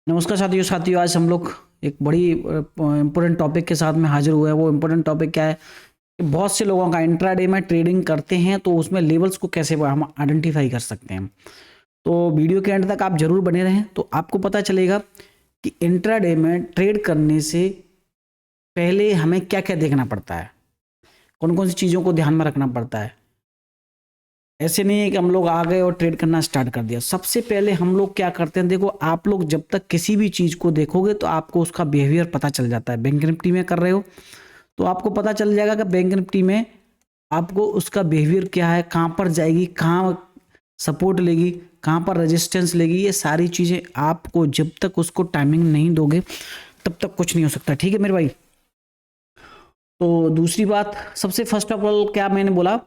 नमस्कार साथियों आज हम लोग एक बड़ी इम्पोर्टेंट टॉपिक के साथ में हाजिर हुए हैं। वो इम्पोर्टेंट टॉपिक क्या है कि बहुत से लोगों का इंट्राडे में ट्रेडिंग करते हैं तो उसमें लेवल्स को कैसे हम आइडेंटिफाई कर सकते हैं। तो वीडियो के एंड तक आप जरूर बने रहें तो आपको पता चलेगा कि इंट्राडे में ट्रेड करने से पहले हमें क्या क्या देखना पड़ता है, कौन कौन सी चीज़ों को ध्यान में रखना पड़ता है। ऐसे नहीं है कि हम लोग आ गए और ट्रेड करना स्टार्ट कर दिया। सबसे पहले हम लोग क्या करते हैं, देखो आप लोग जब तक किसी भी चीज़ को देखोगे तो आपको उसका बिहेवियर पता चल जाता है। बैंक निफ्टी में कर रहे हो तो आपको पता चल जाएगा कि बैंक निफ्टी में आपको उसका बिहेवियर क्या है, कहाँ पर जाएगी, कहाँ सपोर्ट लेगी, कहाँ पर रेजिस्टेंस लेगी। ये सारी चीज़ें आपको जब तक उसको टाइमिंग नहीं दोगे तब तक कुछ नहीं हो सकता। ठीक है मेरे भाई। तो दूसरी बात, सबसे फर्स्ट ऑफ ऑल क्या मैंने बोला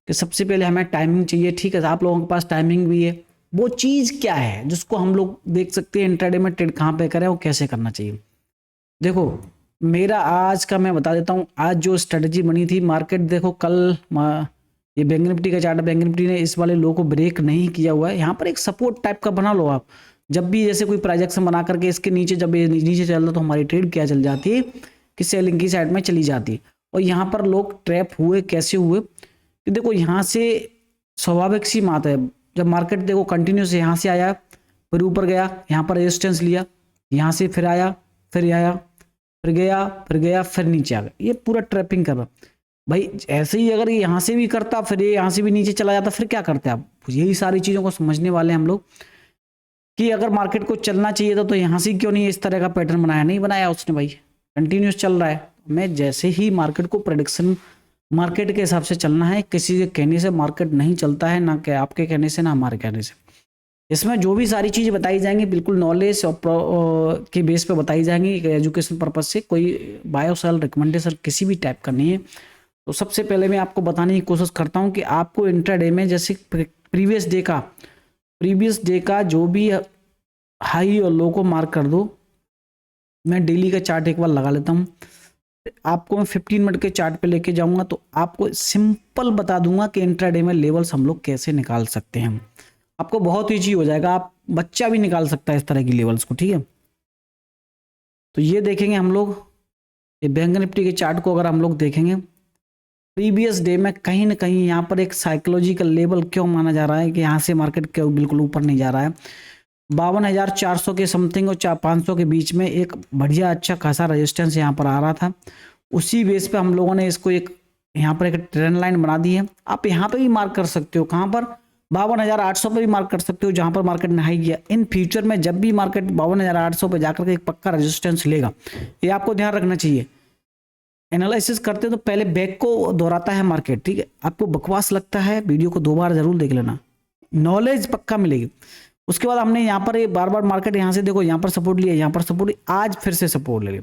कि सबसे पहले हमें टाइमिंग चाहिए। ठीक है, आप लोगों के पास टाइमिंग भी है। वो चीज़ क्या है जिसको हम लोग देख सकते हैं इंट्राडे में ट्रेड कहाँ पे करें और कैसे करना चाहिए। देखो मेरा आज का मैं बता देता हूँ। आज जो स्ट्रेटजी बनी थी मार्केट, देखो कल ये बैंक निफ्टी का चार्ट, बैंक निफ्टी ने इस वाले लो को ब्रेक नहीं किया हुआ है। यहाँ पर एक सपोर्ट टाइप का बना लो आप। जब भी जैसे कोई प्रोजेक्शन बना करके इसके नीचे जब ये नीचे चल रहा तो हमारी ट्रेड क्या चल जाती है कि सेलिंग की साइड में चली जाती है। और यहाँ पर लोग ट्रैप हुए, कैसे हुए कि देखो यहाँ से स्वाभाविक सी बात है, जब मार्केट देखो कंटिन्यूस यहाँ से आया फिर ऊपर गया, यहाँ पर रेजिस्टेंस लिया, यहाँ से फिर आया, फिर आया, फिर गया, फिर गया, फिर नीचे आ गया। ये पूरा ट्रैपिंग कर रहा भाई। ऐसे ही अगर ये यहाँ से भी करता फिर ये यहाँ से भी नीचे चला जाता फिर क्या करते आप। यही सारी चीज़ों को समझने वाले हम लोग कि अगर मार्केट को चलना चाहिए था तो यहाँ से क्यों नहीं इस तरह का पैटर्न बनाया, नहीं बनाया उसने भाई, कंटिन्यूस चल रहा है। मैं जैसे ही मार्केट को प्रेडिक्शन मार्केट के हिसाब से चलना है, किसी के कहने से मार्केट नहीं चलता है, ना कि आपके कहने से ना हमारे कहने से। इसमें जो भी सारी चीज़ें बताई जाएंगी बिल्कुल नॉलेज और के बेस पे बताई जाएंगी, एजुकेशन पर्पज से। कोई बायो सेल रिकमेंडेशन किसी भी टाइप का नहीं है। तो सबसे पहले मैं आपको बताने की कोशिश करता हूँ कि आपको इंट्राडे में जैसे प्रीवियस डे का जो भी हाई और लो को मार्क कर दो। मैं डेली का चार्ट एक बार लगा लेता हूँ, आपको मैं 15 मिनट के चार्ट पे लेके जाऊंगा तो आपको सिंपल बता दूंगा कि इंट्राडे में लेवल्स हम लोग कैसे निकाल सकते हैं। आपको बहुत ईजी हो जाएगा, आप बच्चा भी निकाल सकता है इस तरह की लेवल्स को। ठीक है, तो ये देखेंगे हम लोग, ये बैंक निफ्टी के चार्ट को अगर हम लोग देखेंगे प्रीवियस डे में कहीं ना कहीं यहाँ पर एक साइकोलॉजिकल लेवल क्यों माना जा रहा है कि यहाँ से मार्केट क्यों बिल्कुल ऊपर नहीं जा रहा है। 52,400 के समथिंग और 500 के बीच में एक बढ़िया अच्छा खासा रेजिस्टेंस यहाँ पर आ रहा था। उसी बेस पे हम लोगों ने इसको एक यहाँ पर एक ट्रेंड लाइन बना दी है। आप यहाँ पे भी मार्क कर सकते हो, कहाँ पर 52,800 पे भी मार्क कर सकते हो, जहाँ पर मार्केट ने हाई किया। इन फ्यूचर में जब भी मार्केट 52,800 पे जाकर के एक पक्का रेजिस्टेंस लेगा, ये आपको ध्यान रखना चाहिए। एनालिसिस करते तो पहले बैक को दोहराता है मार्केट। ठीक है, आपको बकवास लगता है वीडियो को 2 बार जरूर देख लेना, नॉलेज पक्का मिलेगी। उसके बाद हमने यहाँ पर बार बार मार्केट यहाँ से देखो यहाँ पर सपोर्ट लिया, यहाँ पर सपोर्ट, आज फिर से सपोर्ट ले लिया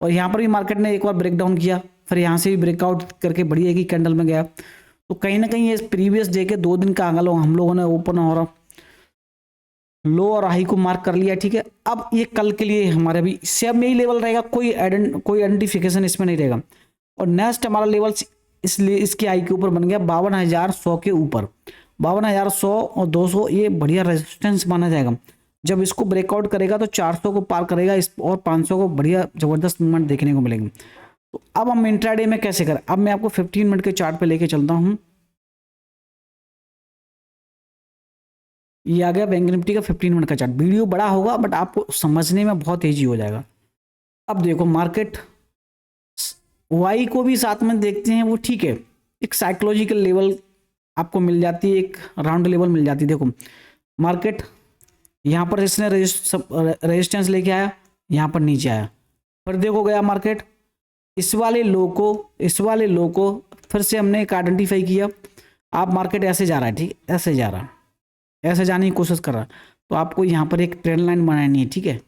और यहाँ पर भी मार्केट ने एक बार ब्रेक डाउन किया, फिर यहाँ से भी ब्रेकआउट करके बढ़िया की कैंडल में गया। तो कहीं ना कहीं ये प्रीवियस डे के 2 दिन का आंकड़ा हम लोगों ने ओपन और लो और हाई को मार्क कर लिया। ठीक है, अब ये कल के लिए हमारे भी सेम यही लेवल रहेगा, कोई आइडेंटिफिकेशन इसमें नहीं रहेगा। और नेक्स्ट हमारा लेवल इसलिए इसके हाई के ऊपर बन गया 52,100 के ऊपर, 52,100 और 200 ये बढ़िया रेजिस्टेंस माना जाएगा। जब इसको ब्रेकआउट करेगा तो 400 को पार करेगा इस और 500 को बढ़िया जबरदस्त मूवमेंट देखने को मिलेंगे। तो अब हम इंट्राडे में कैसे करें, अब मैं आपको 15 मिनट के चार्ट पे लेके चलता हूँ। ये आ गया बैंक निफ्टी का 15 मिनट का चार्ट। वीडियो बड़ा होगा बट आपको समझने में बहुत ईजी हो जाएगा। अब देखो मार्केट वाई को भी साथ में देखते हैं, वो ठीक है, एक साइकोलॉजिकल लेवल आपको मिल जाती है, एक राउंड लेवल मिल जाती है। देखो मार्केट यहाँ पर इसने रेजिस्टेंस लेके आया, यहाँ पर नीचे आया, फिर देखो गया मार्केट इस वाले लो को फिर से हमने एक आइडेंटिफाई किया। आप मार्केट ऐसे जा रहा है, ठीक है, ऐसे जा रहा है, ऐसे जाने की कोशिश कर रहा है, तो आपको यहाँ पर एक ट्रेंड लाइन बनानी है। ठीक है,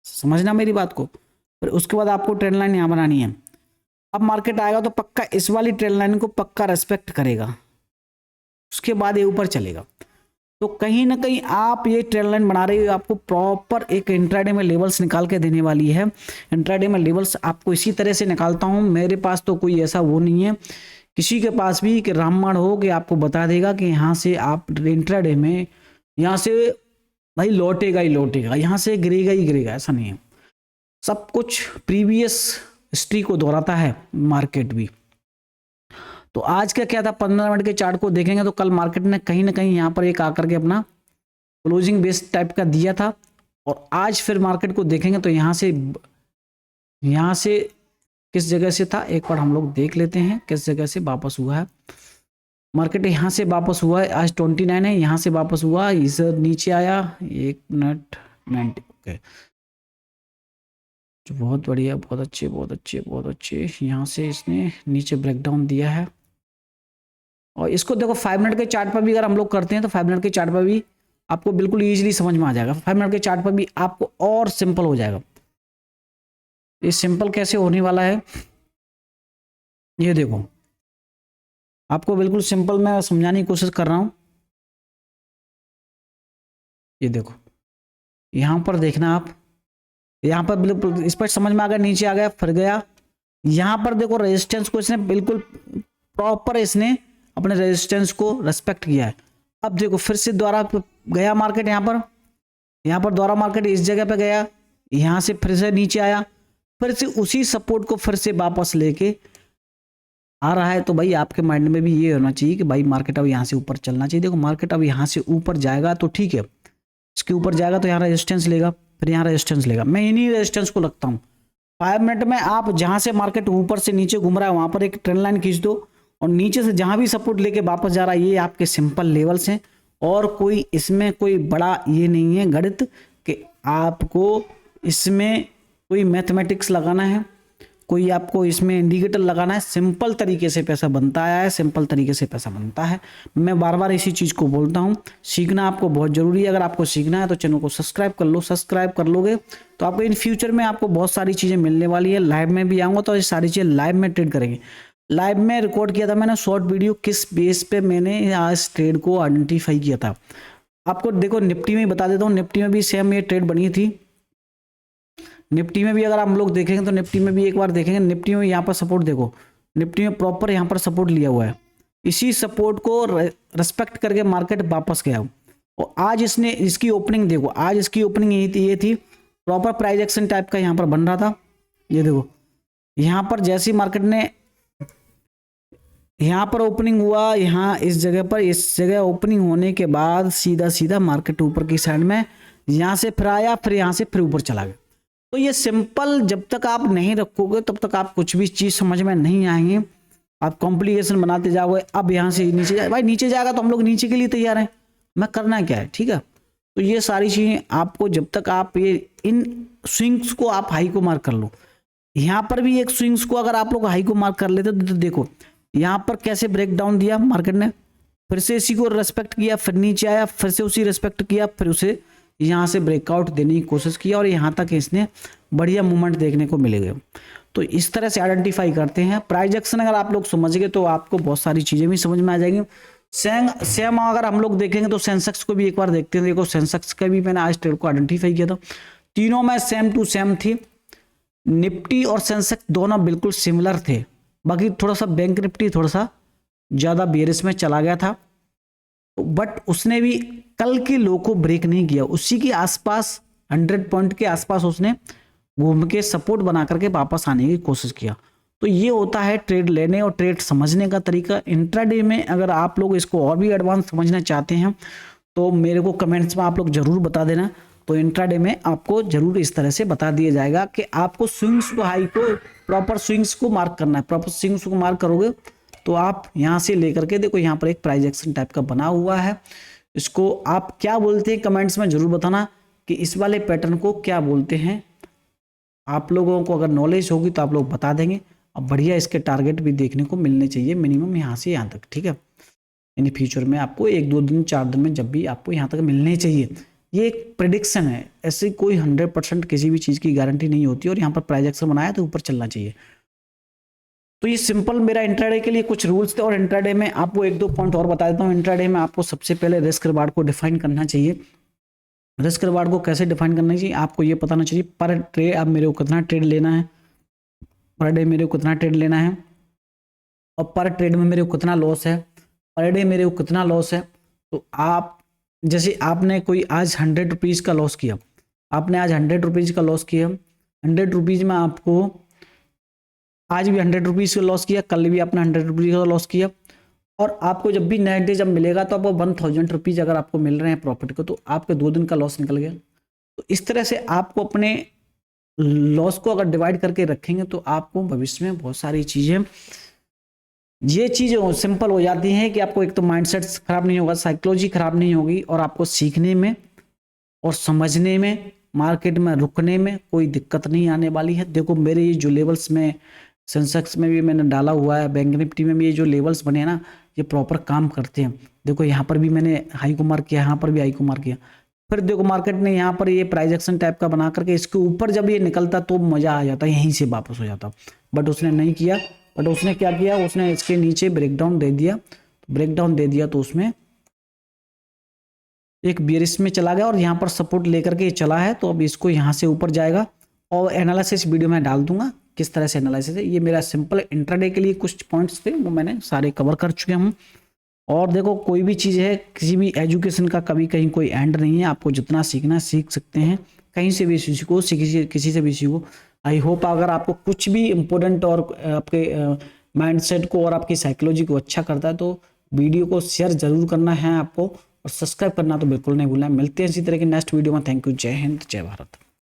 समझना मेरी बात को। फिर उसके बाद आपको ट्रेंड लाइन यहाँ बनानी है। अब मार्केट आएगा तो पक्का इस वाली ट्रेंड लाइन को पक्का रेस्पेक्ट करेगा, उसके बाद ये ऊपर चलेगा। तो कहीं ना कहीं आप ये ट्रेंड लाइन बना रहे हो, आपको प्रॉपर एक इंट्राडे में लेवल्स निकाल के देने वाली है। इंट्राडे में लेवल्स आपको इसी तरह से निकालता हूँ, मेरे पास तो कोई ऐसा वो नहीं है किसी के पास भी कि रामबाण हो कि आपको बता देगा कि यहाँ से आप इंट्राडे में यहाँ से भाई लौटेगा ही लौटेगा, यहाँ से गिरेगा ही गिरेगा, ऐसा नहीं है। सब कुछ प्रीवियस हिस्ट्री को दोहराता है मार्केट भी। तो आज का क्या था, 15 मिनट के चार्ट को देखेंगे तो कल मार्केट ने कहीं ना कहीं यहाँ पर एक आकर के अपना क्लोजिंग बेस टाइप का दिया था, और आज फिर मार्केट को देखेंगे तो यहाँ से किस जगह से था, एक बार हम लोग देख लेते हैं किस जगह से वापस हुआ है मार्केट। यहाँ से वापस हुआ है, आज 29 है, यहाँ से वापस हुआ, इस नीचे आया, 1 मिनट 90, ओके, जो बहुत बढ़िया, बहुत अच्छे बहुत अच्छे बहुत अच्छे। यहाँ से इसने नीचे ब्रेकडाउन दिया है, और इसको देखो 5 मिनट के चार्ट पर भी अगर हम लोग करते हैं तो 5 मिनट के चार्ट पर भी आपको बिल्कुल इजीली समझ में आ जाएगा। 5 मिनट के चार्ट पर भी आपको और सिंपल हो जाएगा। ये सिंपल कैसे होने वाला है, ये देखो, आपको बिल्कुल सिंपल मैं समझाने की कोशिश कर रहा हूं। ये देखो, यहां पर देखना आप, यहां पर बिल्कुल इस पर समझ में आ गया, नीचे आ गया फिर गया, यहां पर देखो रेजिस्टेंस को इसने बिल्कुल प्रॉपर, इसने अपने रेजिस्टेंस को रेस्पेक्ट किया है। अब देखो फिर से द्वारा गया मार्केट, यहां पर द्वारा मार्केट इस जगह पे गया, यहां से फिर से नीचे आया, फिर से उसी सपोर्ट को फिर से वापस लेके आ रहा है। तो भाई आपके माइंड में भी ये होना चाहिए कि भाई मार्केट अब यहाँ से ऊपर चलना चाहिए। देखो मार्केट अब यहाँ से ऊपर जाएगा तो ठीक है, इसके ऊपर जाएगा तो यहाँ रेजिस्टेंस लेगा, फिर यहाँ रेजिस्टेंस लेगा, मैं इन्हीं रेजिस्टेंस को लगता हूँ। 5 मिनट में आप जहाँ से मार्केट ऊपर से नीचे घूम रहा है वहां पर एक ट्रेंड लाइन खींच दो, और नीचे से जहां भी सपोर्ट लेके वापस जा रहा है, ये आपके सिंपल लेवल्स हैं। और कोई इसमें कोई बड़ा ये नहीं है गणित कि आपको इसमें कोई मैथमेटिक्स लगाना है, कोई आपको इसमें इंडिकेटर लगाना है। सिंपल तरीके से पैसा बनता आया है, सिंपल तरीके से पैसा बनता है। मैं बार बार इसी चीज़ को बोलता हूँ, सीखना आपको बहुत ज़रूरी है। अगर आपको सीखना है तो चैनल को सब्सक्राइब कर लो, सब्सक्राइब कर लोगे तो आपको इन फ्यूचर में आपको बहुत सारी चीज़ें मिलने वाली है। लाइव में भी आऊँगा तो ये सारी चीज़ें लाइव में ट्रेड करेंगे। लाइव में रिकॉर्ड किया था मैंने शॉर्ट वीडियो, किस बेस पे मैंने आज ट्रेड को आइडेंटिफाई किया था आपको देखो निफ्टी में बता देता हूँ। निफ्टी में भी सेम ये ट्रेड बनी थी। निफ्टी में भी अगर हम लोग देखेंगे तो निफ्टी में भी एक बार देखेंगे, निफ्टी में यहाँ पर सपोर्ट देखो, निफ्टी में प्रॉपर यहाँ पर सपोर्ट लिया हुआ है, इसी सपोर्ट को रेस्पेक्ट करके मार्केट वापस गया। और आज इसने इसकी ओपनिंग देखो, आज इसकी ओपनिंग ये थी प्रॉपर प्राइस एक्शन टाइप का यहाँ पर बन रहा था। ये देखो यहाँ पर जैसी मार्केट ने यहाँ पर ओपनिंग हुआ, यहाँ इस जगह ओपनिंग होने के बाद सीधा सीधा मार्केट ऊपर की साइड में यहाँ से फिर आया, फिर यहाँ से फिर ऊपर चला गया। तो ये सिंपल जब तक आप नहीं रखोगे तब तक आप कुछ भी चीज़ समझ में नहीं आएंगे, आप कॉम्प्लिकेशन बनाते जाओगे। अब यहाँ से नीचे जाए, भाई नीचे जाएगा तो हम लोग नीचे के लिए तैयार हैं, मैं करना क्या है, ठीक है। तो ये सारी चीज़ें आपको जब तक आप ये इन स्विंग्स को आप हाई को मार्क कर लो, यहाँ पर भी एक स्विंग्स को अगर आप लोग हाई को मार्क कर लेते तो देखो यहाँ पर कैसे ब्रेक डाउन दिया मार्केट ने, फिर से इसी को रेस्पेक्ट किया, फिर नीचे आया, फिर से उसी रेस्पेक्ट किया, फिर उसे यहाँ से ब्रेकआउट देने की कोशिश की, और यहाँ तक इसने बढ़िया मूवमेंट देखने को मिलेगा। तो इस तरह से आइडेंटिफाई करते हैं। प्राइस एक्शन अगर आप लोग समझ गए तो आपको बहुत सारी चीज़ें भी समझ में आ जाएंगी। सेम अगर हम लोग देखेंगे तो सेंसेक्स को भी एक बार देखते हैं। देखो सेंसेक्स का भी मैंने आज ट्रेड को आइडेंटिफाई किया था, तीनों में सेम टू सेम थी। निफ्टी और सेंसेक्स दोनों बिल्कुल सिमिलर थे, बाकी थोड़ा सा बैंक निफ्टी थोड़ा सा ज़्यादा बेरिश में चला गया था, बट उसने भी कल के लो को ब्रेक नहीं किया, उसी के आसपास 100 पॉइंट के आसपास उसने घूम के सपोर्ट बना करके वापस आने की कोशिश किया। तो ये होता है ट्रेड लेने और ट्रेड समझने का तरीका। इंट्राडे में अगर आप लोग इसको और भी एडवांस समझना चाहते हैं तो मेरे को कमेंट्स में आप लोग जरूर बता देना, तो इंट्राडे में आपको जरूर इस तरह से बता दिया जाएगा कि आपको स्विंग्स को हाई को प्रॉपर स्विंग्स को मार्क करना है। प्रॉपर स्विंग्स को मार्क करोगे तो आप यहाँ से लेकर के देखो यहाँ पर एक प्राइस एक्शन टाइप का बना हुआ है, इसको आप क्या बोलते हैं कमेंट्स में जरूर बताना कि इस वाले पैटर्न को क्या बोलते हैं। आप लोगों को अगर नॉलेज होगी तो आप लोग बता देंगे। अब बढ़िया इसके टारगेट भी देखने को मिलने चाहिए मिनिमम यहाँ से यहाँ तक, ठीक है। यानी फ्यूचर में आपको 1-2 दिन 4 दिन में जब भी आपको यहाँ तक मिलने चाहिए। ये एक प्रेडिक्शन है, ऐसे कोई 100% किसी भी चीज़ की गारंटी नहीं होती, और यहाँ पर प्राइस एक्शन बनाया तो ऊपर चलना चाहिए। तो ये सिंपल मेरा इंट्राडे के लिए कुछ रूल्स थे, और इंट्राडे में आपको 1-2 पॉइंट और बता देता हूँ। इंट्राडे में आपको सबसे पहले रिस्क रिवार्ड को डिफाइन करना चाहिए। रिस्क रिवार्ड को कैसे डिफाइन करना चाहिए, आपको ये पता होना चाहिए पर ट्रेड अब मेरे को कितना ट्रेड लेना है, पर डे मेरे को कितना ट्रेड लेना है, और पर ट्रेड में मेरे को कितना लॉस है, पर डे मेरे को कितना लॉस है। तो आप जैसे आपने कोई आज 100 रुपीज़ का लॉस किया, आपने आज 100 रुपीज़ का लॉस किया, 100 रुपीज़ में आपको आज भी 100 रुपीज़ का लॉस किया, कल भी आपने 100 रुपीज़ का लॉस किया, और आपको जब भी नेक्स्ट डे जब मिलेगा तो आपको 1000 रुपीज़ अगर आपको मिल रहे हैं प्रॉफिट को, तो आपके 2 दिन का लॉस निकल गया। तो इस तरह से आपको अपने लॉस को अगर डिवाइड करके रखेंगे तो आपको भविष्य में बहुत सारी चीज़ें, ये चीज़ सिंपल हो जाती हैं कि आपको एक तो माइंडसेट खराब नहीं होगा, साइकोलॉजी खराब नहीं होगी, और आपको सीखने में और समझने में, मार्केट में रुकने में कोई दिक्कत नहीं आने वाली है। देखो मेरे ये जो लेवल्स में सेंसेक्स में भी मैंने डाला हुआ है, बैंक निफ्टी में भी ये जो लेवल्स बने हैं ना, ये प्रॉपर काम करते हैं। देखो यहाँ पर भी मैंने हाई को मार्क किया, यहाँ पर भी हाई को मार्क किया, फिर देखो मार्केट ने यहाँ पर ये प्राइस एक्शन टाइप का बना करके इसके ऊपर जब ये निकलता तो मज़ा आ जाता, यहीं से वापस हो जाता, बट उसने नहीं किया। बट उसने क्या किया, उसने इसके नीचे ब्रेकडाउन दे दिया, ब्रेकडाउन दे दिया तो उसमें एक बियरिश में चला गया और यहाँ पर सपोर्ट लेकर के ये चला है, तो अब इसको यहाँ से ऊपर जाएगा। और एनालिसिस वीडियो में डाल दूंगा किस तरह से एनालिसिस है। ये मेरा सिंपल इंट्राडे के लिए कुछ पॉइंट्स थे, वो मैंने सारे कवर कर चुके हूँ। और देखो कोई भी चीज़ है, किसी भी एजुकेशन का कभी कहीं कोई एंड नहीं है, आपको जितना सीखना सीख सकते हैं, कहीं से भी सीखो, किसी से भी सीखो। आई होप अगर आपको कुछ भी इम्पोर्टेंट और आपके माइंडसेट को और आपकी साइकोलॉजी को अच्छा करता है तो वीडियो को शेयर जरूर करना है आपको, और सब्सक्राइब करना तो बिल्कुल नहीं भूलना है। मिलते हैं इसी तरह के नेक्स्ट वीडियो में। Thank you. जय हिंद, जय भारत।